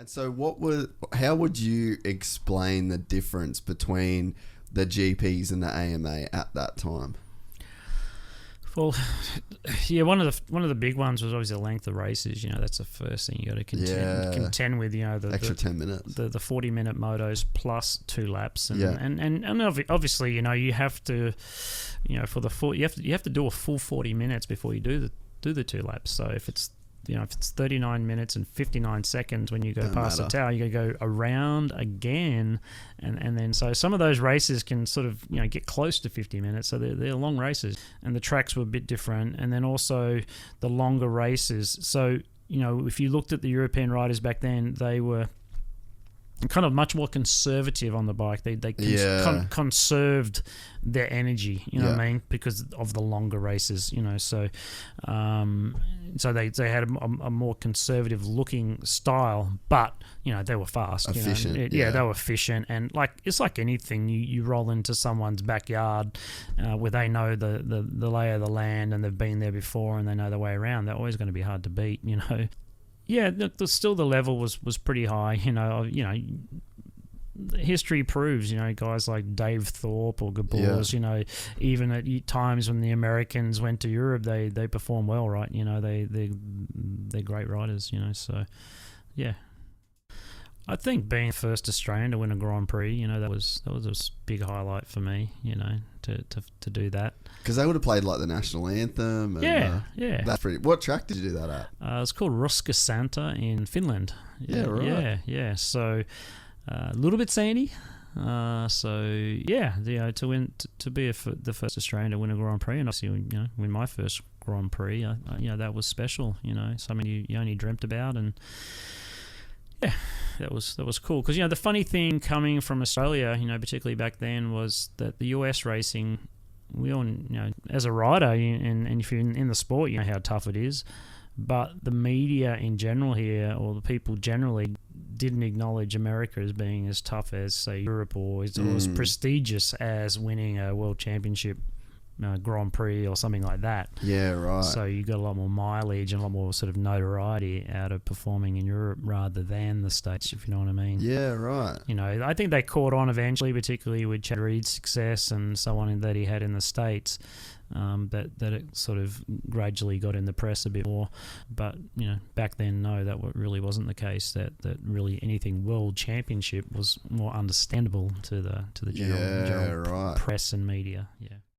And so how would you explain the difference between the GPs and the AMA at that time? Well, yeah, one of the big ones was obviously the length of races. That's the first thing you got to contend with. The extra 10 minutes, the 40-minute motos plus 2 laps, and yeah. and obviously you have to, for the full, you have to do a full 40 minutes before you do the 2 laps. So if it's 39 minutes and 59 seconds when you go past the tower, you got to go around again, and then so some of those races can sort of get close to 50 minutes, so they're long races, and the tracks were a bit different, and then also the longer races. So if you looked at the European riders back then, they were kind of much more conservative on the bike. They conserved their energy, what I mean, because of the longer races, so they had a more conservative looking style, but they were fast, efficient, they were efficient, and it's like anything, you roll into someone's backyard where they know the lay of the land and they've been there before and they know the way around. They're always going to be hard to beat, Yeah, still the level was pretty high. History proves, guys like Dave Thorpe or Gabors, even at times when the Americans went to Europe, they perform well, right? They're great riders, So, yeah. I think being first Australian to win a Grand Prix, that was a big highlight for me, to do that. Because they would have played like the national anthem. And, yeah. That's pretty. What track did you do that at? It's called Ruskasanta in Finland. Yeah, right. Yeah. So a little bit sandy. To win, to be the first Australian to win a Grand Prix, and obviously win my first Grand Prix, that was special. Something you only dreamt about, and. Yeah, that was cool, because the funny thing coming from Australia, particularly back then, was that the US racing, we all, as a rider, and if you're in the sport, you know how tough it is, but the media in general here, or the people generally, didn't acknowledge America as being as tough as, say, Europe, or as prestigious as winning a world championship Grand Prix or something like that. Yeah, right. So you got a lot more mileage and a lot more sort of notoriety out of performing in Europe rather than the States, if you know what I mean. Yeah, right. I think they caught on eventually, particularly with Chad Reed's success and so on that he had in the States, that it sort of gradually got in the press a bit more. But, back then, no, that really wasn't the case. That really anything world championship was more understandable to the general right. press and media. Yeah.